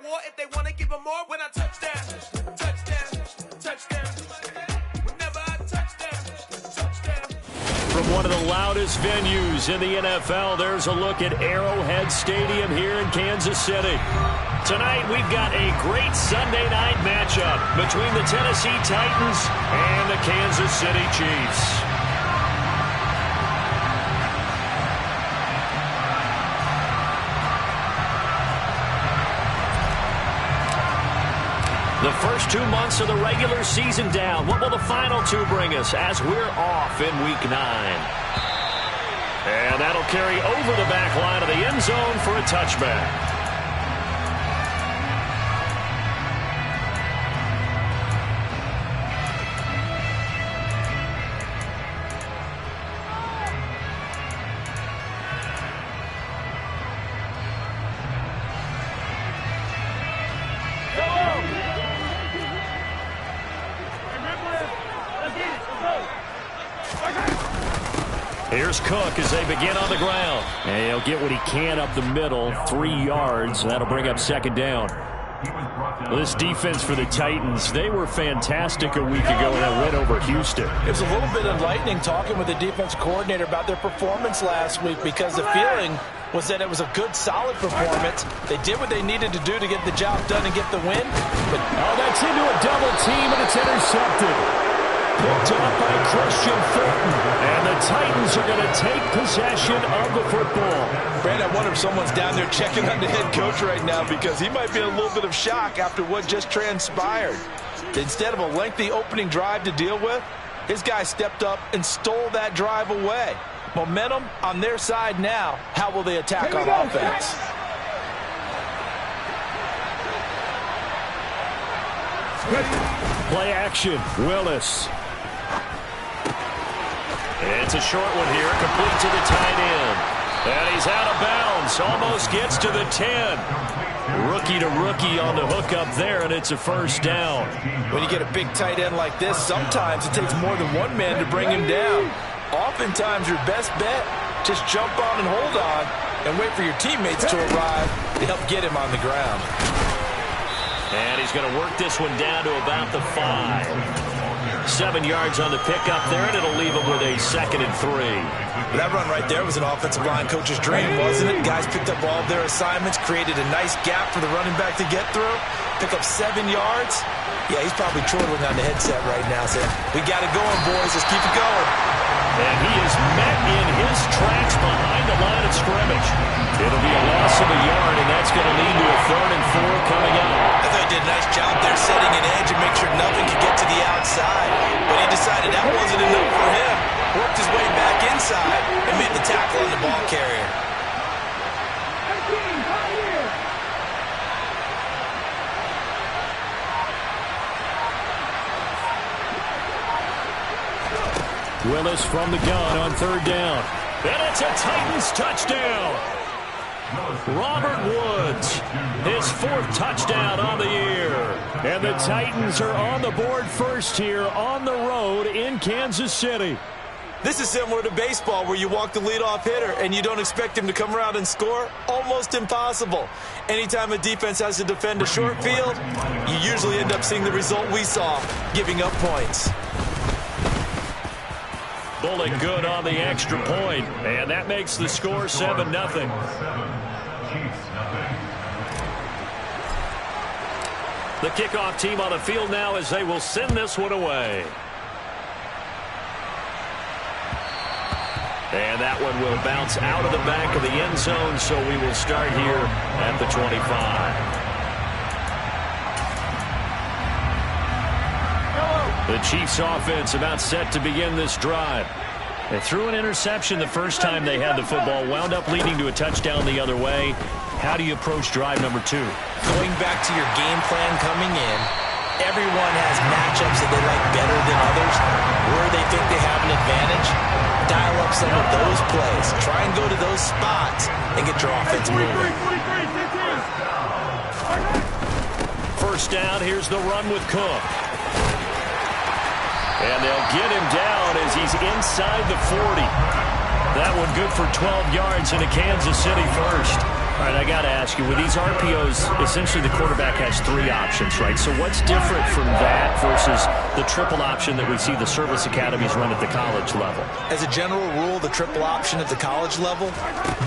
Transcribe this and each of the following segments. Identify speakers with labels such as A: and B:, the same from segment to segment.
A: war if they want to give them more. When I touchdown, touchdown, touchdown. Whenever I touchdown, touchdown.
B: From one of the loudest venues in the NFL, there's a look at Arrowhead Stadium here in Kansas City. Tonight, we've got a great Sunday night matchup between the Tennessee Titans and the Kansas City Chiefs. The first 2 months of the regular season down. What will the final two bring us as we're off in Week 9? And that'll carry over the back line of the end zone for a touchback. Here's Cook as they begin on the ground. And he'll get what he can up the middle, 3 yards. That'll bring up second down. This defense for the Titans, they were fantastic a week ago in that win over Houston.
C: It was a little bit enlightening talking with the defense coordinator about their performance last week because the feeling was that it was a good, solid performance. They did what they needed to do to get the job done and get the win. But
B: that's into a double team, and it's intercepted. Picked up by Christian Fulton. And the Titans are going to take possession of the football.
C: Brandon, I wonder if someone's down there checking on the head coach right now because he might be in a little bit of shock after what just transpired. Instead of a lengthy opening drive to deal with, his guy stepped up and stole that drive away. Momentum on their side now. How will they attack on offense?
B: Play action. Willis. It's a short one here, complete to the tight end. And he's out of bounds, almost gets to the 10. Rookie to rookie on the hook up there, and it's a first down.
C: When you get a big tight end like this, sometimes it takes more than one man to bring him down. Oftentimes your best bet, just jump on and hold on and wait for your teammates to arrive to help get him on the ground.
B: And he's going to work this one down to about the 5. 7 yards on the pickup there, and it'll leave him with a 2nd and 3.
C: That run right there was an offensive line coach's dream, wasn't it? Guys picked up all of their assignments, created a nice gap for the running back to get through, pick up 7 yards. Yeah, he's probably chortling on the headset right now saying, we got it going, boys. Let's keep it going.
B: And he is met in his tracks behind the line of scrimmage. It'll be a loss of a yard, and that's going to lead to a 3rd and 4 coming up.
C: I thought he did a nice job there setting an edge and make sure nothing could get to the outside. But he decided that wasn't enough for him. Worked his way back inside and made the tackle on the ball carrier.
B: Willis from the gun on 3rd down. And it's a Titans touchdown. Robert Woods, his 4th touchdown on the year. And the Titans are on the board first here on the road in Kansas City.
C: This is similar to baseball where you walk the leadoff hitter and you don't expect him to come around and score. Almost impossible. Anytime a defense has to defend a short field, you usually end up seeing the result we saw, giving up points.
B: Bullet good on the extra point, and that makes the score 7-0. The kickoff team on the field now as they will send this one away. And that one will bounce out of the back of the end zone, so we will start here at the 25. The Chiefs offense about set to begin this drive. They threw an interception the first time they had the football, wound up leading to a touchdown the other way. How do you approach drive number 2?
C: Going back to your game plan coming in, everyone has matchups that they like better than others. Where they think they have an advantage, dial up some of those plays. Try and go to those spots and get your offense moving.
B: First down, here's the run with Cook. And they'll get him down as he's inside the 40. That one good for 12 yards and a Kansas City first. All right, I got to ask you, with these RPOs, essentially the quarterback has 3 options, right? So what's different from that versus the triple option that we see the service academies run at the college level?
C: As a general rule, the triple option at the college level,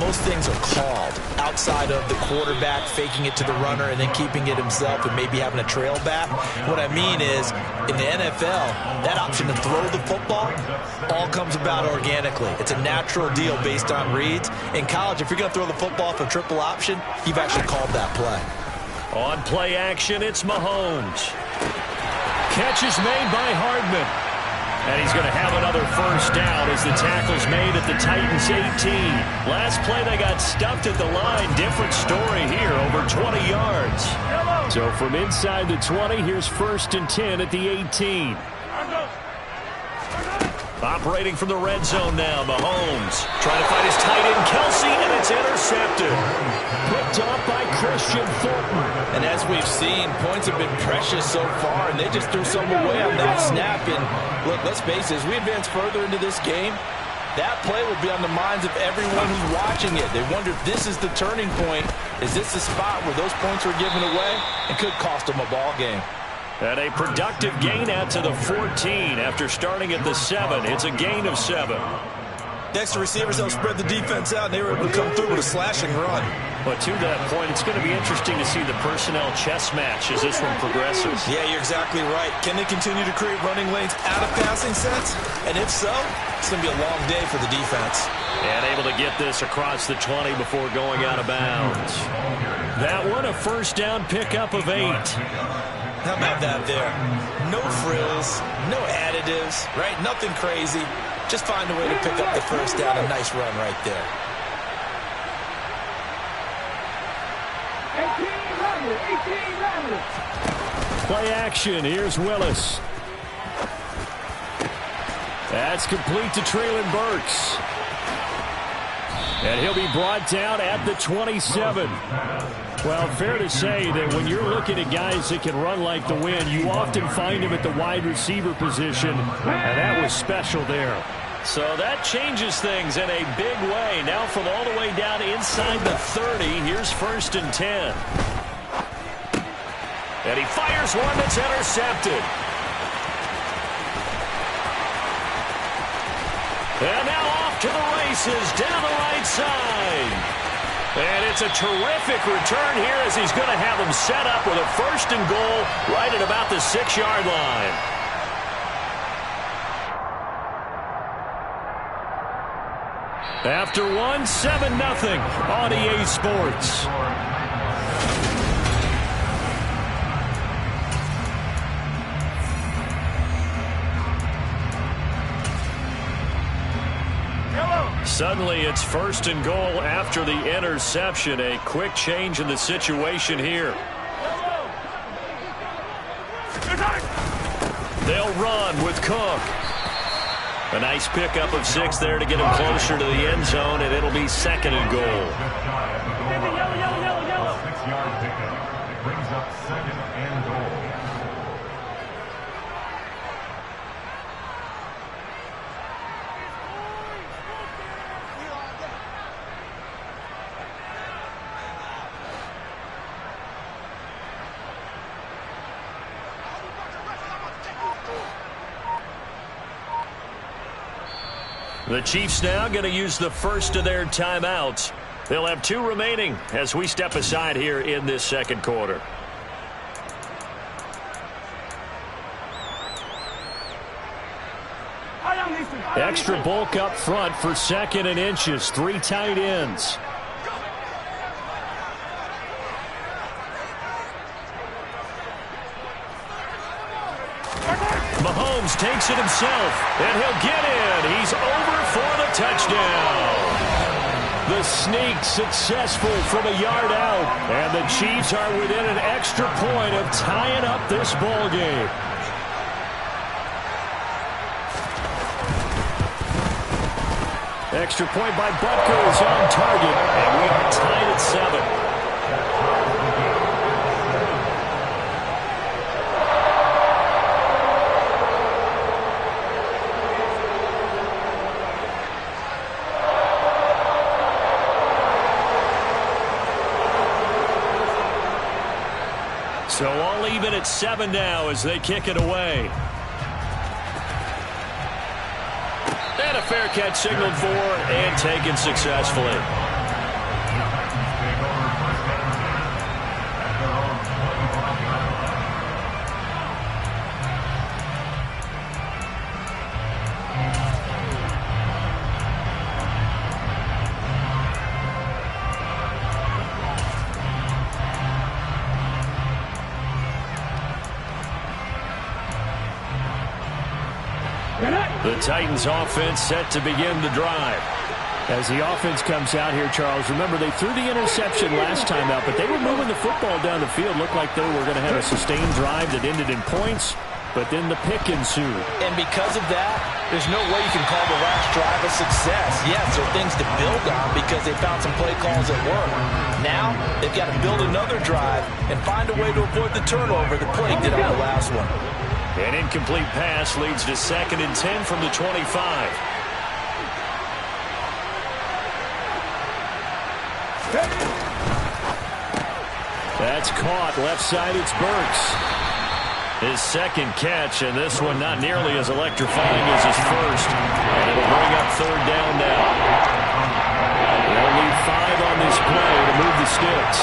C: most things are called outside of the quarterback faking it to the runner and then keeping it himself and maybe having a trail back. What I mean is, in the NFL, that option to throw the football all comes about organically. It's a natural deal based on reads. In college, if you're going to throw the football for triple option, you've actually called that play.
B: On play action, it's Mahomes. Catch is made by Hardman. And he's going to have another first down as the tackle's made at the Titans 18. Last play, they got stuffed at the line. Different story here, over 20 yards. So from inside the 20, here's 1st and 10 at the 18. Operating from the red zone now, Mahomes trying to find his tight end, Kelsey, and it's intercepted. Picked off by Christian Fulton.
C: And as we've seen, points have been precious so far, and they just threw some away on that snap. And look, let's face it, as we advance further into this game, that play will be on the minds of everyone who's watching it. They wonder if this is the turning point. Is this the spot where those points were given away? It could cost them a ball game.
B: And a productive gain out to the 14 after starting at the 7. It's a gain of 7.
C: Extra receivers help spread the defense out, and they were able to come through with a slashing run.
B: But to that point, it's going to be interesting to see the personnel chess match as this one progresses.
C: Yeah, you're exactly right. Can they continue to create running lanes out of passing sets? And if so, it's going to be a long day for the defense.
B: And able to get this across the 20 before going out of bounds. That one, a first down pickup of 8.
C: How about that there? No frills, no additives, right? Nothing crazy. Just find a way to pick up the first down. A nice run right there.
B: 18 Play action. Here's Willis. That's complete to Treylon Burks. And he'll be brought down at the 27. Well, fair to say that when you're looking at guys that can run like the wind, you often find them at the wide receiver position, and that was special there. So that changes things in a big way. Now from all the way down inside the 30, here's 1st and 10. And he fires one that's intercepted. And now off to the races down the right side. And it's a terrific return here as he's going to have him set up with a 1st and goal right at about the 6-yard line. After one, 7-0 on EA Sports. Suddenly, it's 1st and goal after the interception. A quick change in the situation here. They'll run with Cook. A nice pickup of 6 there to get him closer to the end zone, and it'll be 2nd and goal.
D: 6-yard pickup. It brings up 2nd and goal.
B: The Chiefs now going to use the first of their timeouts. They'll have 2 remaining as we step aside here in this 2nd quarter. Extra bulk up front for 2nd and inches. 3 tight ends. Mahomes takes it himself, and he'll get in. He's over for the touchdown. The sneak successful from a yard out, and the Chiefs are within an extra point of tying up this ball game. Extra point by Butker is on target, and we are tied at 7. So all even at 7 now as they kick it away. And a fair catch signaled for and taken successfully. The Titans offense set to begin the drive.
E: As the offense comes out here, Charles, remember they threw the interception last time out, but they were moving the football down the field. Looked like they were going to have a sustained drive that ended in points, but then the pick ensued.
C: And because of that, there's no way you can call the last drive a success. Yes, there are things to build on because they found some play calls that work. Now, they've got to build another drive and find a way to avoid the turnover that plagued it on the last one.
B: An incomplete pass leads to 2nd and 10 from the 25. That's caught. Left side, it's Burks. His second catch, and this one not nearly as electrifying as his first. And it'll bring up 3rd down now. They'll need 5 on this play to move the sticks.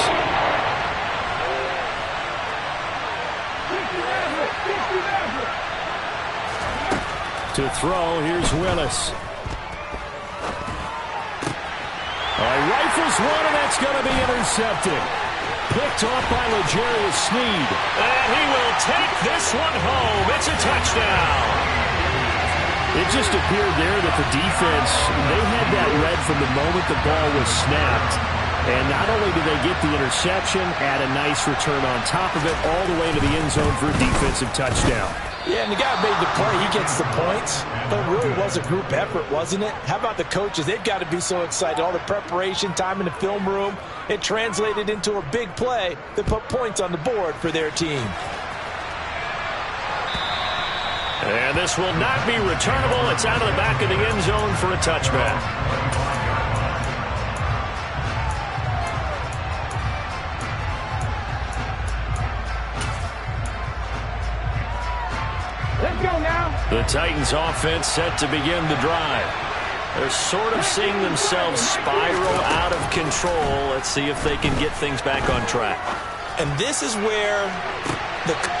B: To throw, here's Willis. Rifles one, and that's going to be intercepted. Picked off by L'Jarius Sneed. And he will take this one home. It's a touchdown.
E: It just appeared there that the defense, they had that read from the moment the ball was snapped. And not only did they get the interception, add a nice return on top of it, all the way to the end zone for a defensive touchdown.
C: Yeah, and the guy made the play. He gets the points. But it really was a group effort, wasn't it? How about the coaches? They've got to be so excited. All the preparation, time in the film room, it translated into a big play that put points on the board for their team.
B: And this will not be returnable. It's out of the back of the end zone for a touchback. The Titans offense set to begin the drive. They're sort of seeing themselves spiral out of control. Let's see if they can get things back on track.
C: And this is where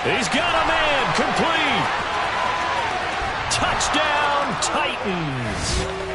B: he's got a man complete. Touchdown, Titans.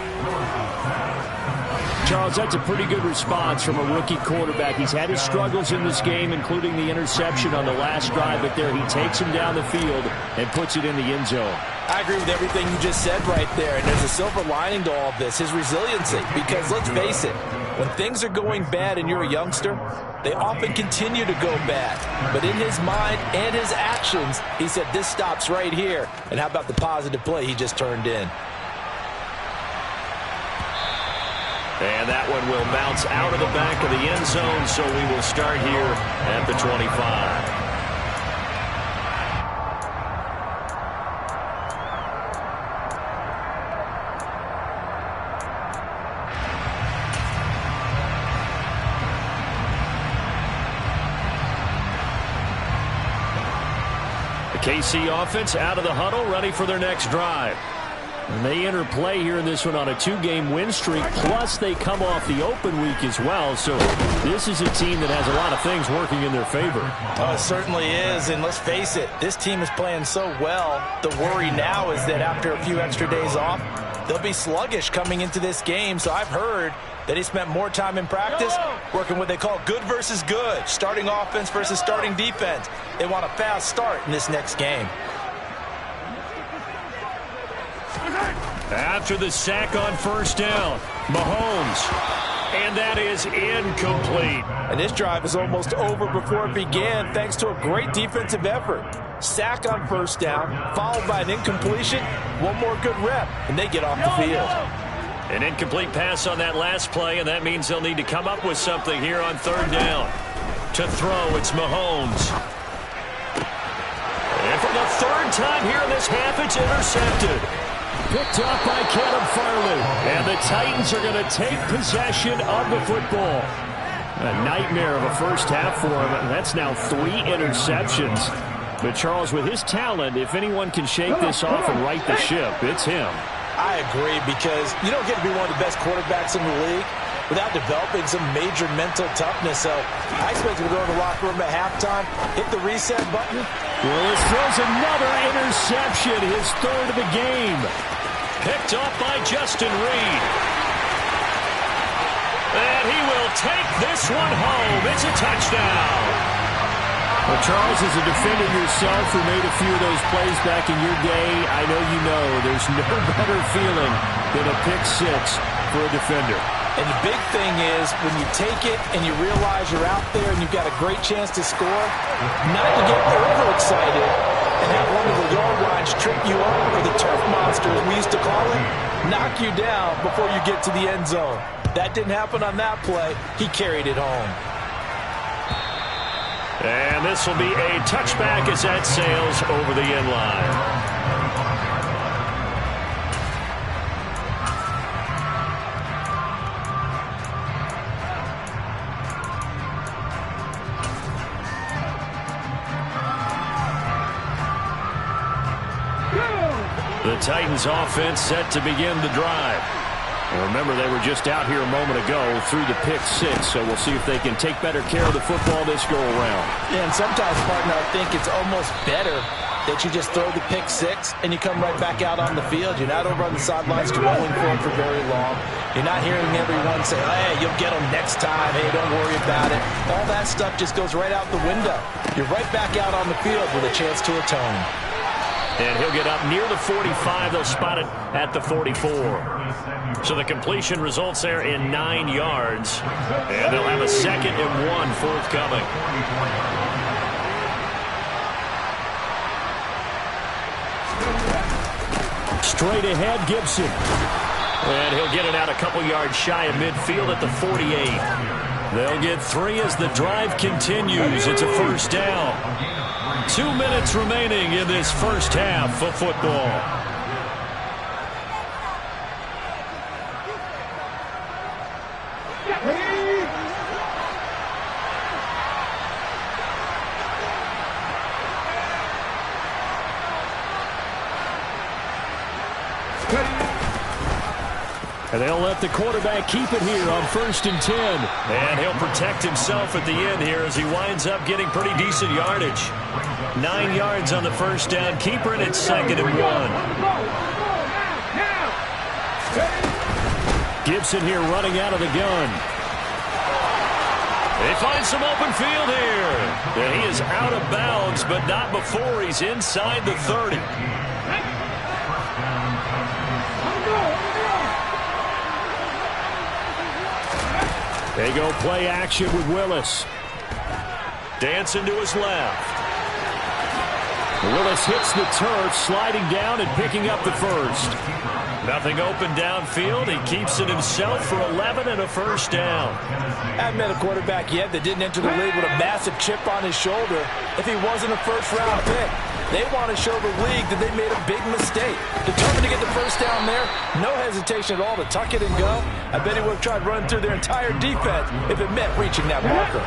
E: Charles, that's a pretty good response from a rookie quarterback. He's had his struggles in this game, including the interception on the last drive, but there he takes him down the field and puts it in the end zone.
C: I agree with everything you just said right there, and there's a silver lining to all of this, his resiliency. Because let's face it, when things are going bad and you're a youngster, they often continue to go bad. But in his mind and his actions, he said, this stops right here. And how about the positive play he just turned in?
B: And that one will bounce out of the back of the end zone, so we will start here at the 25. The KC offense out of the huddle, ready for their next drive. And they enter play here in this one on a 2-game win streak, plus they come off the open week as well. So this is a team that has a lot of things working in their favor.
C: Oh, it certainly is, and let's face it, this team is playing so well. The worry now is that after a few extra days off, they'll be sluggish coming into this game. So I've heard that he spent more time in practice working what they call good versus good, starting offense versus starting defense. They want a fast start in this next game.
B: After the sack on 1st down, Mahomes. And that is incomplete.
C: And this drive is almost over before it began, thanks to a great defensive effort. Sack on 1st down, followed by an incompletion. One more good rep, and they get off the field.
B: An incomplete pass on that last play, and that means they'll need to come up with something here on 3rd down. To throw, it's Mahomes. And for the 3rd time here in this half, it's intercepted.
E: Picked off by Caleb Farley.
B: And the Titans are going to take possession of the football.
E: A nightmare of a first half for him. That's now 3 interceptions. But Charles, with his talent, if anyone can shake this off and right the ship, it's him.
C: I agree, because you don't get to be one of the best quarterbacks in the league without developing some major mental toughness. So I expect him to go in the locker room at halftime, hit the reset button.
E: Willis throws another interception, his 3rd of the game.
B: Picked up by Justin Reed. And he will take this one home. It's a touchdown.
E: Well, Charles, as a defender yourself who made a few of those plays back in your day, I know you know there's no better feeling than a pick 6 for a defender.
C: And the big thing is, when you take it and you realize you're out there and you've got a great chance to score, not to get overexcited and have one of the yard lines trip you up, or the turf monster, as we used to call it, knock you down before you get to the end zone. That didn't happen on that play. He carried it home.
B: And this will be a touchback as that sails over the end line. The Titans offense set to begin the drive.
E: And remember, they were just out here a moment ago through the pick 6, so we'll see if they can take better care of the football this go around.
C: Yeah, and sometimes, partner, I think it's almost better that you just throw the pick 6 and you come right back out on the field. You're not over on the sidelines dwelling for it for very long. You're not hearing everyone say, hey, you'll get them next time. Hey, don't worry about it. All that stuff just goes right out the window. You're right back out on the field with a chance to atone.
B: And he'll get up near the 45. They'll spot it at the 44. So the completion results there in 9 yards. And they'll have a 2nd and 1 forthcoming.
E: Straight ahead, Gibson.
B: And he'll get it out a couple yards shy of midfield at the 48. They'll get 3 as the drive continues. It's a 1st down. 2 minutes remaining in this first half of football.
E: And they'll let the quarterback keep it here on 1st and 10.
B: And he'll protect himself at the end here as he winds up getting pretty decent yardage. 9 yards on the 1st down. Keeper, and it's 2nd and 1.
E: Gibson here running out of the gun.
B: They find some open field here. And he is out of bounds, but not before he's inside the 30.
E: They go play action with Willis.
B: Dancing to his left.
E: Willis hits the turf, sliding down and picking up the 1st.
B: Nothing open downfield. He keeps it himself for 11 and a 1st down.
C: I haven't met a quarterback yet that didn't enter the league with a massive chip on his shoulder if he wasn't a 1st-round pick. They want to show the league that they made a big mistake. Determined to get the 1st down there, no hesitation at all to tuck it and go. I bet he would have tried running through their entire defense if it meant reaching that marker.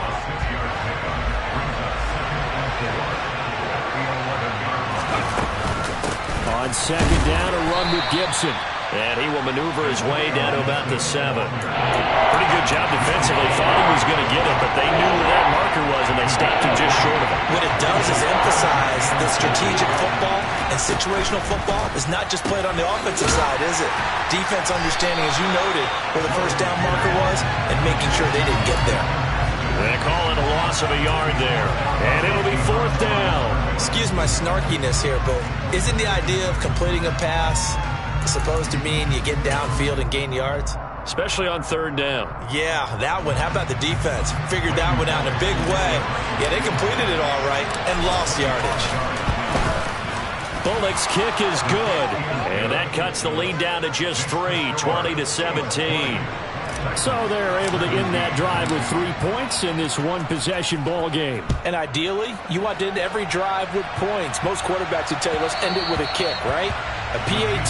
E: On 2nd down, a run with Gibson.
B: And he will maneuver his way down to about the 7. Pretty good job defensively. Thought he was going to get it, but they knew where that marker was, and they stopped him just short of it.
C: What it does is emphasize the strategic football, and situational football is not just played on the offensive side, is it? Defense understanding, as you noted, where the 1st down marker was and making sure they didn't get there.
B: They call it a loss of a yard there. And it'll be 4th down.
C: Excuse my snarkiness here, but isn't the idea of completing a pass supposed to mean you get downfield and gain yards?
B: Especially on 3rd down.
C: Yeah, that one. How about the defense? Figured that one out in a big way. Yeah, they completed it all right and lost yardage.
B: Bullock's kick is good. And that cuts the lead down to just 3, 20-17.
E: So they're able to end that drive with 3 points in this one-possession ball game.
C: And ideally, you want to end every drive with points. Most quarterbacks would tell you, let's end it with a kick, right? A PAT,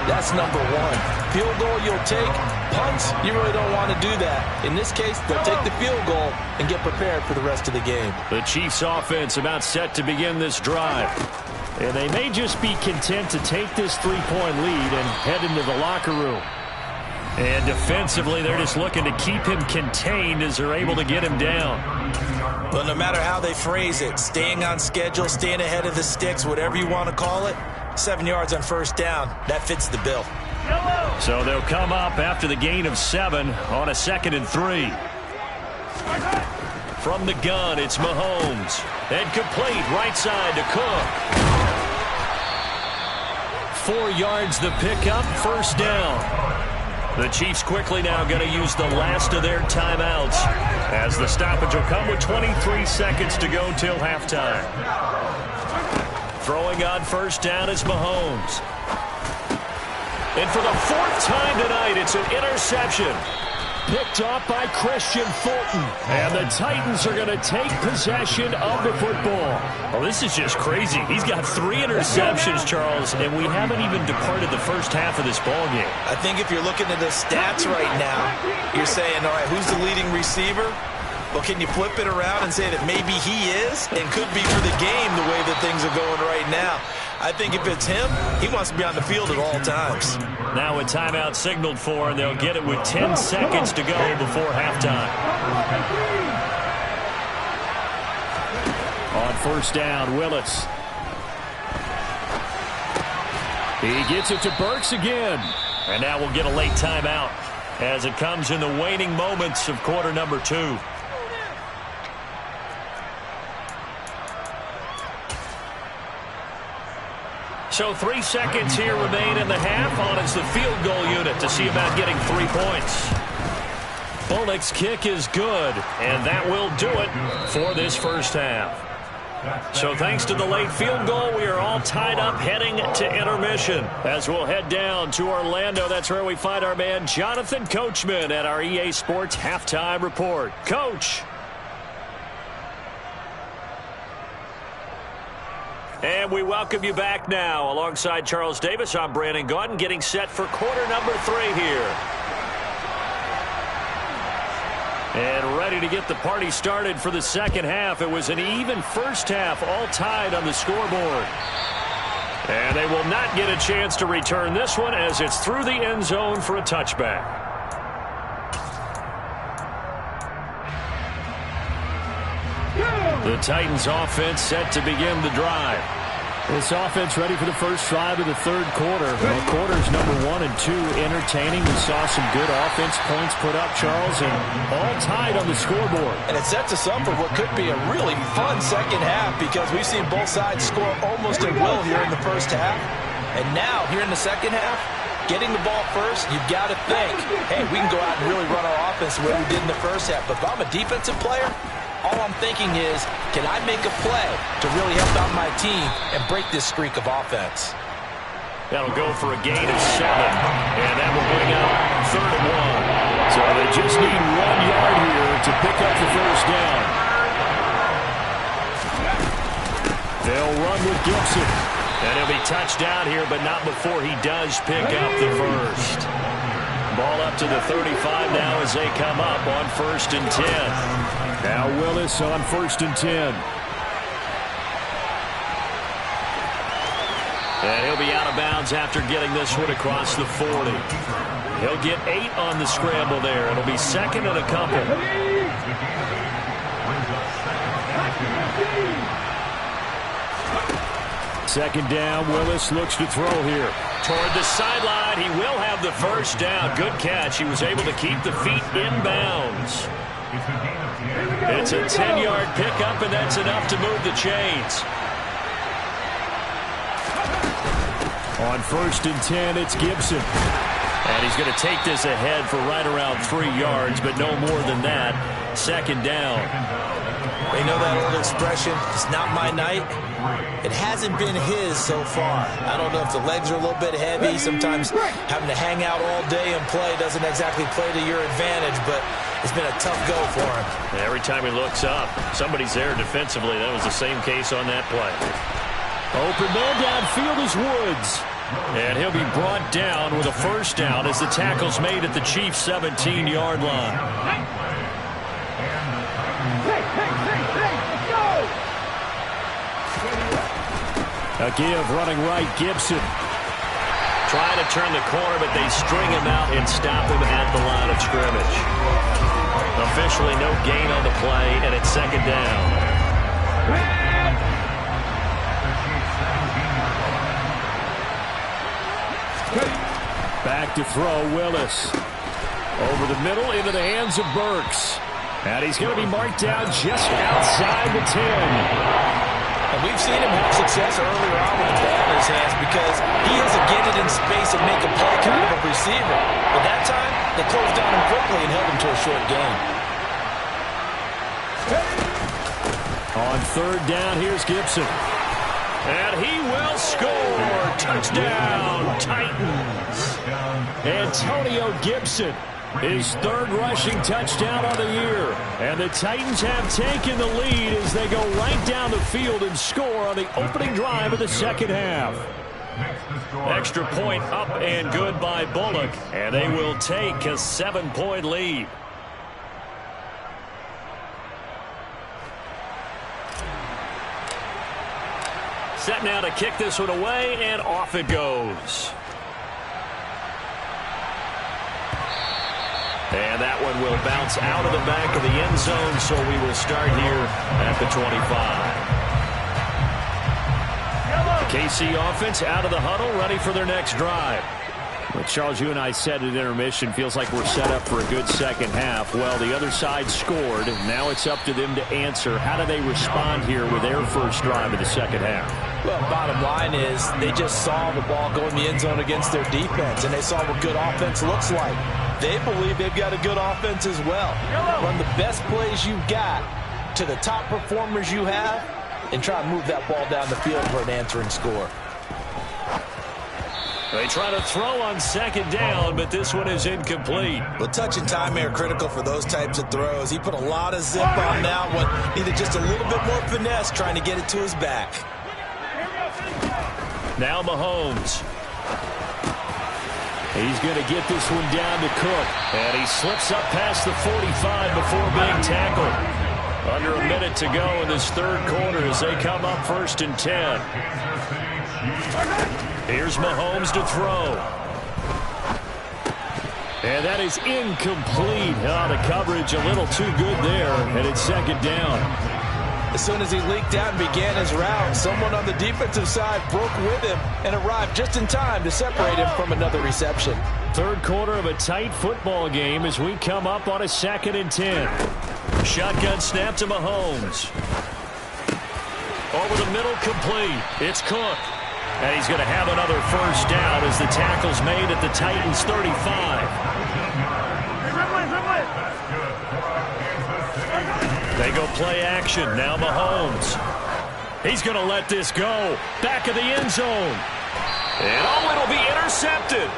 C: that's number 1. Field goal you'll take, punts, you really don't want to do that. In this case, they'll take the field goal and get prepared for the rest of the game.
B: The Chiefs offense about set to begin this drive.
E: And they may just be content to take this three-point lead and head into the locker room.
B: And defensively, they're just looking to keep him contained as they're able to get him down.
C: Well, no matter how they phrase it, staying on schedule, staying ahead of the sticks, whatever you want to call it, 7 yards on first down, that fits the bill.
B: So they'll come up after the gain of 7 on a 2nd and 3. From the gun, it's Mahomes. And complete right side to Cook. 4 yards the pickup, first down. The Chiefs quickly now going to use the last of their timeouts as the stoppage will come with 23 seconds to go till halftime. Throwing on first down is Mahomes. And for the 4th time tonight, it's an interception. Picked off by Christian Fulton.
E: And the Titans are going to take possession of the football.
B: Well, this is just crazy. He's got 3 interceptions, Charles, and we haven't even departed the first half of this ballgame.
C: I think if you're looking at the stats right now, you're saying, all right, who's the leading receiver? Well, can you flip it around and say that maybe he is and could be for the game the way that things are going right now? I think if it's him, he wants to be on the field at all times.
B: Now a timeout signaled for, and they'll get it with 10 seconds to go before halftime.
E: On first down, Willis. He gets it to Burks again.
B: And now we'll get a late timeout as it comes in the waning moments of quarter number 2. So 3 seconds here remain in the half. On is the field goal unit to see about getting 3 points. Bullock's kick is good, and that will do it for this first half. So thanks to the late field goal, we are all tied up heading to intermission. As we'll head down to Orlando, that's where we find our man Jonathan Coachman at our EA Sports Halftime Report. Coach. And we welcome you back now. Alongside Charles Davis, I'm Brandon Gaudin, getting set for quarter number 3 here. And ready to get the party started for the second half. It was an even first half, all tied on the scoreboard. And they will not get a chance to return this one as it's through the end zone for a touchback. The Titans offense set to begin the drive.
E: This offense ready for the first drive of the third quarter. Well, quarters number 1 and 2 entertaining. We saw some good offense points put up, Charles, and all tied on the scoreboard.
C: And it sets us up for what could be a really fun second half because we've seen both sides score almost at will here in the first half. And now, here in the second half, getting the ball first, you've got to think, hey, we can go out and really run our offense the way we did in the first half. But if I'm a defensive player, all I'm thinking is, can I make a play to really help out my team and break this streak of offense?
B: That'll go for a gain of 7. And that will bring up 3rd and 1.
E: So they just need 1 yard here to pick up the first down. They'll run with Gibson.
B: And he'll be touched down here, but not before he does pick up the first. Ball up to the 35 now as they come up on 1st and 10.
E: Now Willis on 1st and 10.
B: And he'll be out of bounds after getting this one across the 40. He'll get 8 on the scramble there. It'll be 2nd and a couple.
E: Second down, Willis looks to throw here.
B: Toward the sideline, he will have the first down. Good catch. He was able to keep the feet in bounds. It's a 10-yard pickup, and that's enough to move the chains.
E: On 1st and 10, it's Gibson.
B: And he's going to take this ahead for right around 3 yards, but no more than that. 2nd down.
C: You know that old expression, it's not my night? It hasn't been his so far. I don't know if the legs are a little bit heavy. Sometimes having to hang out all day and play doesn't exactly play to your advantage, but it's been a tough go for him.
B: Every time he looks up, somebody's there defensively. That was the same case on that play.
E: Open man downfield is Woods.
B: And he'll be brought down with a first down as the tackle's made at the Chiefs' 17-yard line.
E: A give running right, Gibson.
B: Trying to turn the corner, but they string him out and stop him at the line of scrimmage. Officially no gain on the play, and it's second down.
E: Back to throw, Willis. Over the middle, into the hands of Burks. And he's going to be marked down just outside the 10.
C: And we've seen him have success earlier on with the ball in his hands because he doesn't get it in space and make a play kind of a receiver. But that time, they closed down him quickly and held him to a short gain.
E: On third down, here's Gibson.
B: And he will score. Touchdown, Titans.
E: Antonio Gibson, his third rushing touchdown on the year. And the Titans have taken the lead as they go right down the field and score on the opening drive of the second half.
B: Extra point up and good by Bullock. And they will take a 7-point lead. Set now to kick this one away, and off it goes. And that one will bounce out of the back of the end zone, so we will start here at the 25. The KC offense out of the huddle, ready for their next drive.
E: Well, Charles, you and I said at intermission, feels like we're set up for a good second half. Well, the other side scored. Now it's up to them to answer. How do they respond here with their first drive of the second half?
C: Well, bottom line is they just saw the ball go in the end zone against their defense, and they saw what good offense looks like. They believe they've got a good offense as well. Run the best plays you've got to the top performers you have, and try to move that ball down the field for an answering score.
B: They try to throw on second down, but this one is incomplete.
C: Well, touch and time are critical for those types of throws. He put a lot of zip on that one. Needed just a little bit more finesse trying to get it to his back.
B: Now Mahomes.
E: He's going to get this one down to Cook.
B: And he slips up past the 45 before being tackled. Under a minute to go in this third quarter as they come up 1st and 10. Here's Mahomes to throw.
E: And that is incomplete. Oh, the coverage a little too good there, and it's second down.
C: As soon as he leaked out and began his route, someone on the defensive side broke with him and arrived just in time to separate him from another reception.
E: Third quarter of a tight football game as we come up on a 2nd and 10.
B: Shotgun snap to Mahomes. Over the middle, complete. It's Cook. And he's going to have another first down as the tackle's made at the Titans' 35. They go play action. Now Mahomes. He's going to let this go. Back of the end zone. And it'll be intercepted.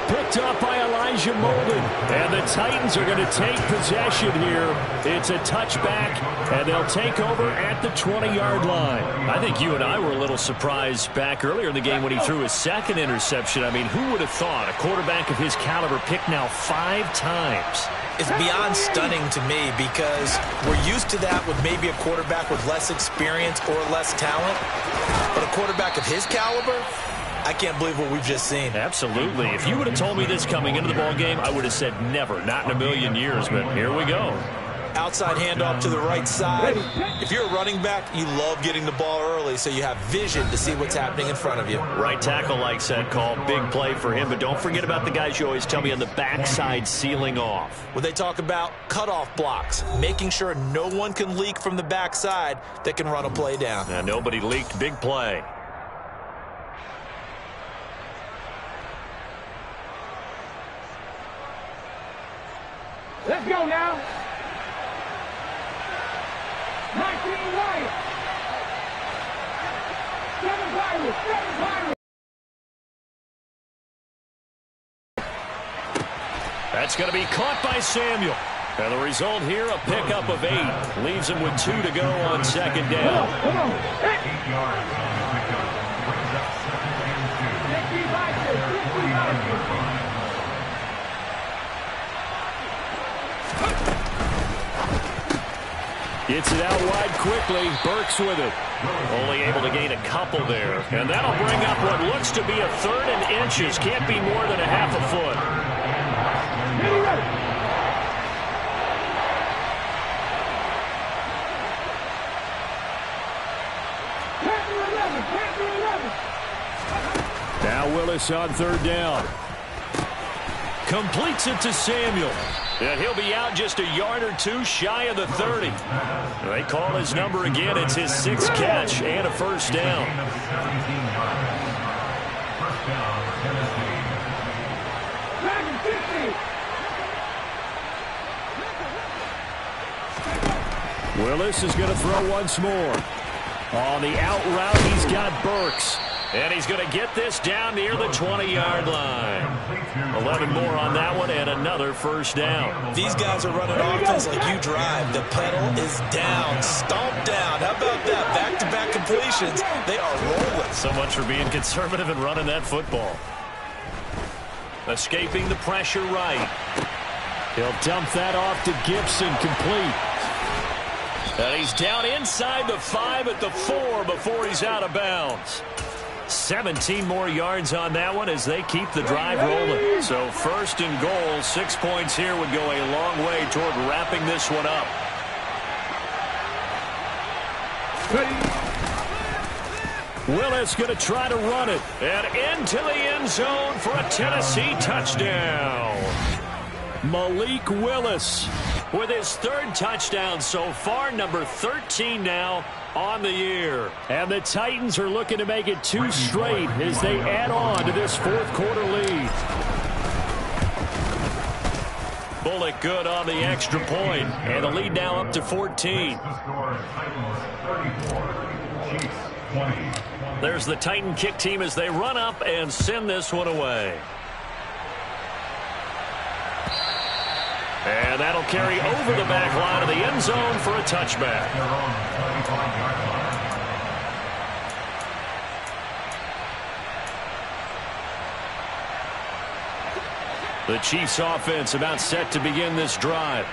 E: Picked up by Elijah Molden. And the Titans are going to take possession here. It's a touchback, and they'll take over at the 20-yard line.
B: I think you and I were a little surprised back earlier in the game when he threw his second interception. I mean, who would have thought a quarterback of his caliber picked now 5 times?
C: It's beyond stunning to me because we're used to that with maybe a quarterback with less experience or less talent. But a quarterback of his caliber, I can't believe what we've just seen.
B: Absolutely. If you would have told me this coming into the ballgame, I would have said never, not in a million years, but here we go.
C: Outside handoff to the right side. If you're a running back, you love getting the ball early so you have vision to see what's happening in front of you.
B: Right tackle likes that call. Big play for him, but don't forget about the guys you always tell me on the backside sealing off.
C: When they talk about cutoff blocks, making sure no one can leak from the backside that can run a play down.
B: Now, nobody leaked. Big play.
A: Let's go now. 19 Lions. 7 Pirates. 7 Pirates.
B: That's going to be caught by Samuel. And the result here, a pickup of 8. Leaves him with 2 to go on 2nd down.
A: Come on.
D: 8 yards on the pickup. Brings up 2nd and 2.
B: Gets it out wide quickly. Burks with it. Only able to gain a couple there. And that'll bring up what looks to be a 3rd and inches. Can't be more than a half a foot. Now Willis on 3rd down. Completes it to Samuel. And he'll be out just a yard or 2 shy of the 30. They call his number again. It's his 6th catch and a 1st down. Willis is going to throw once more. On the out route, he's got Burks. And he's going to get this down near the 20-yard line. 11 more on that one and another 1st down.
C: These guys are running offense like you drive. The pedal is down, stomped down. How about that? Back-to-back completions. They are rolling.
B: So much for being conservative and running that football. Escaping the pressure right. He'll dump that off to Gibson, complete. And he's down inside the 5 at the 4 before he's out of bounds. 17 more yards on that one as they keep the drive rolling. So 1st and goal, 6 points here would go a long way toward wrapping this one up. Willis going to try to run it. And into the end zone for a Tennessee touchdown. Malik Willis with his 3rd touchdown so far, number 13 now on the year. And the Titans are looking to make it 2 straight as they add on to this 4th quarter lead. Bullock good on the extra point, and the lead now up to 14. There's the Titan kick team as they run up and send this one away. And that'll carry over the back line of the end zone for a touchback. The Chiefs offense about set to begin this drive.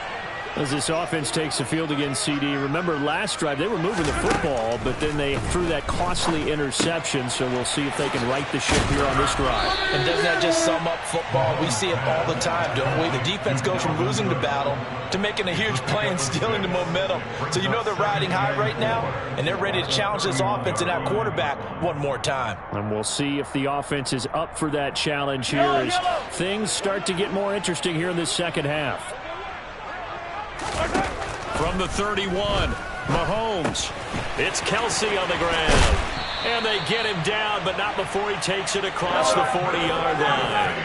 B: As this offense takes the field against CD, remember last drive they were moving the football, but then they threw that costly interception, so we'll see if they can right the ship here on this drive.
C: And doesn't that just sum up football? We see it all the time, don't we? The defense goes from losing the battle to making a huge play and stealing the momentum. So you know they're riding high right now, and they're ready to challenge this offense and that quarterback one more time.
B: And we'll see if the offense is up for that challenge here as things start to get more interesting here in the second half. From the 31, Mahomes. It's Kelsey on the ground. And they get him down, but not before he takes it across the 40-yard line.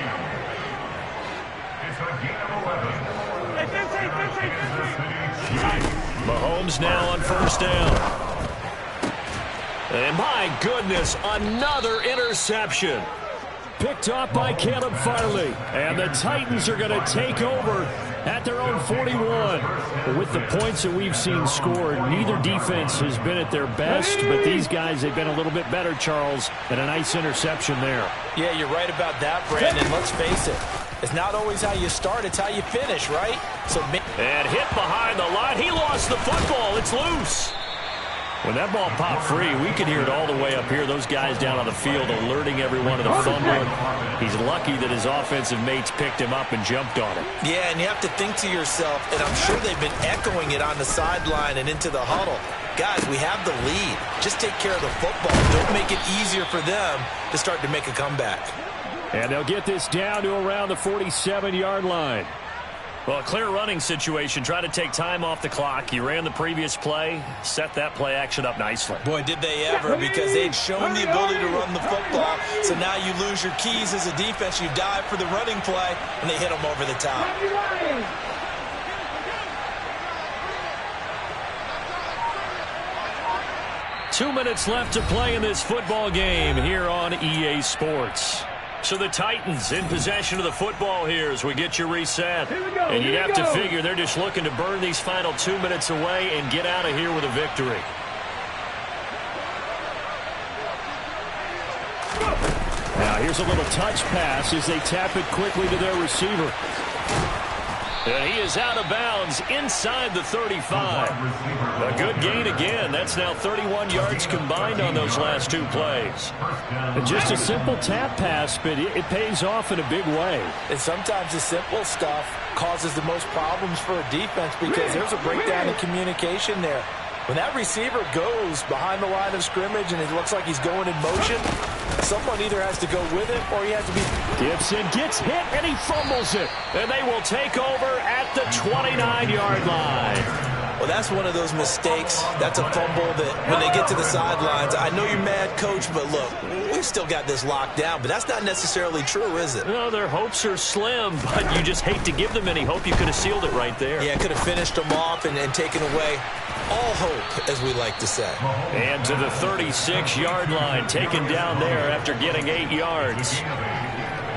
B: Mahomes now on 1st down. And my goodness, another interception. Picked off by Caleb Farley. And the Titans are going to take over at their own 41. But with the points that we've seen scored, neither defense has been at their best, but these guys have been a little bit better, Charles, and a nice interception there.
C: Yeah, you're right about that, Brandon. Let's face it. It's not always how you start, it's how you finish, right? And
B: hit behind the line. He lost the football. It's loose. When that ball popped free, we could hear it all the way up here. Those guys down on the field alerting everyone to the fumble. He's lucky that his offensive mates picked him up and jumped on him.
C: Yeah, and you have to think to yourself, and I'm sure they've been echoing it on the sideline and into the huddle. Guys, we have the lead. Just take care of the football. Don't make it easier for them to start to make a comeback.
B: And they'll get this down to around the 47-yard line. Well, a clear running situation. Try to take time off the clock. You ran the previous play, set that play action up nicely.
C: Boy, did they ever, because they'd shown the ability to run the football. So now you lose your keys as a defense. You dive for the running play, and they hit them over the top.
B: 2 minutes left to play in this football game here on EA Sports. So the Titans in possession of the football here as we get you reset. And you'd have to figure they're just looking to burn these final 2 minutes away and get out of here with a victory. Now here's a little touch pass as they tap it quickly to their receiver. And he is out of bounds inside the 35. A good gain again. That's now 31 yards combined on those last two plays.
E: And just a simple tap pass, but it pays off in a big way.
C: And sometimes the simple stuff causes the most problems for a defense because there's a breakdown in communication there. When that receiver goes behind the line of scrimmage and it looks like he's going in motion, someone either has to go with it or he has to be...
E: Gibson gets hit and he fumbles it.
B: And they will take over at the 29-yard line.
C: Well, that's one of those mistakes. That's a fumble that when they get to the sidelines, I know you're mad, Coach, but look, we've still got this locked down. But that's not necessarily true, is it?
B: No, their hopes are slim, but you just hate to give them any hope. You could have sealed it right there.
C: Yeah, could have finished them off and taken away all hope, as we like to say.
B: And to the 36-yard line, taken down there after getting 8 yards.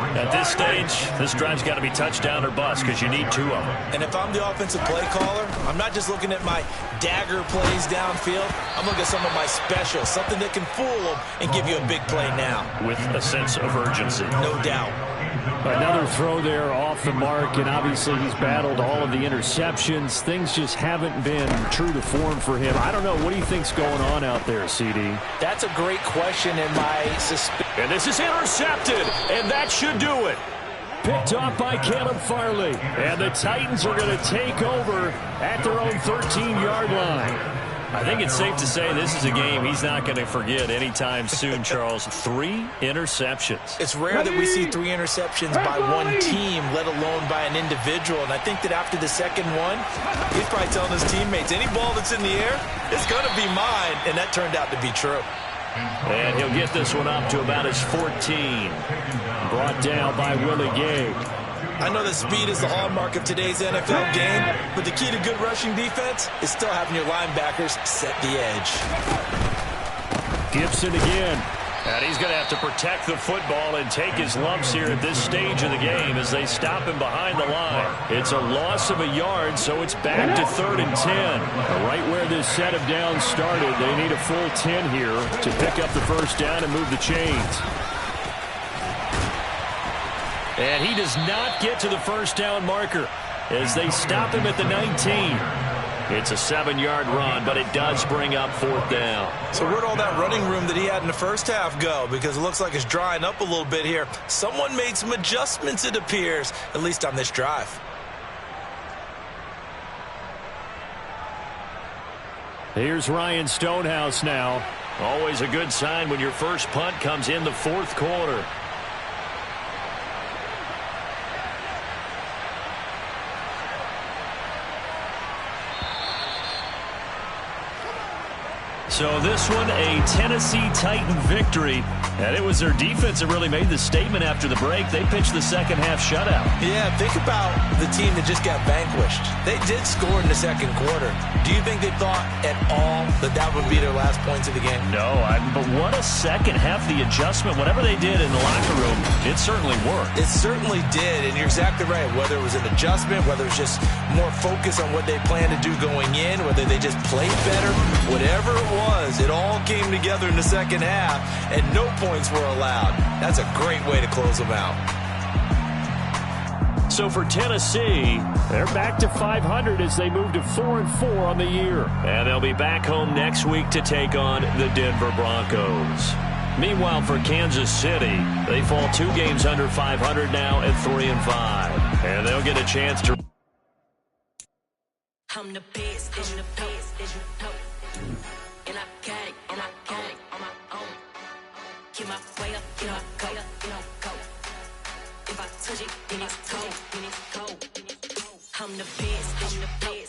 B: At this stage, this drive's got to be touchdown or bust because you need 2 of them.
C: And if I'm the offensive play caller, I'm not just looking at my dagger plays downfield. I'm looking at some of my specials, something that can fool them and give you a big play now.
B: With a sense of urgency.
C: No doubt.
E: Another throw there off the mark, and obviously he's battled all of the interceptions. Things just haven't been true to form for him. I don't know. What do you think's going on out there, CD?
C: That's a great question, and my suspicion.
B: And this is intercepted, and that should do it.
E: Picked off by Caleb Farley. And the Titans are going to take over at their own 13-yard line.
B: I think it's safe to say this is a game he's not going to forget anytime soon, Charles. 3 interceptions.
C: It's rare that we see 3 interceptions by one team, let alone by an individual. And I think that after the second one, he's probably telling his teammates, any ball that's in the air, it's going to be mine. And that turned out to be true.
B: And he'll get this one up to about his 14.
E: Brought down by Willie Gay.
C: I know that speed is the hallmark of today's NFL game, but the key to good rushing defense is still having your linebackers set the edge.
E: Gibson again.
B: And he's going to have to protect the football and take his lumps here at this stage of the game as they stop him behind the line. It's a loss of a yard, so it's back to 3rd and 10.
E: Right where this set of downs started, they need a full 10 here to pick up the first down and move the chains.
B: And he does not get to the first down marker as they stop him at the 19. It's a 7-yard run, but it does bring up 4th down.
C: So where'd all that running room that he had in the first half go? Because it looks like it's drying up a little bit here. Someone made some adjustments, it appears, at least on this drive.
E: Here's Ryan Stonehouse now.
B: Always a good sign when your first punt comes in the 4th quarter. So this one, a Tennessee Titan victory. And it was their defense that really made the statement after the break. They pitched the second half shutout.
C: Yeah, think about the team that just got vanquished. They did score in the second quarter. Do you think they thought at all that that would be their last points of the game?
B: No, but what a second half. The adjustment, whatever they did in the locker room, it certainly worked.
C: It certainly did, and you're exactly right. Whether it was an adjustment, whether it was just more focus on what they planned to do going in, whether they just played better, whatever it was, it all came together in the second half, and no points were allowed. That's a great way to close them out.
B: So for Tennessee,
E: they're back to 500 as they move to 4-4 on the year.
B: And they'll be back home next week to take on the Denver Broncos. Meanwhile, for Kansas City, they fall 2 games under 500 now at 3-5. And they'll get a chance to...
F: I'm the best, I'm the best, as you know. And I can't on my own. Get my way up, get my go, go. If I touch it, then it's cold, I'm the best, I'm the best.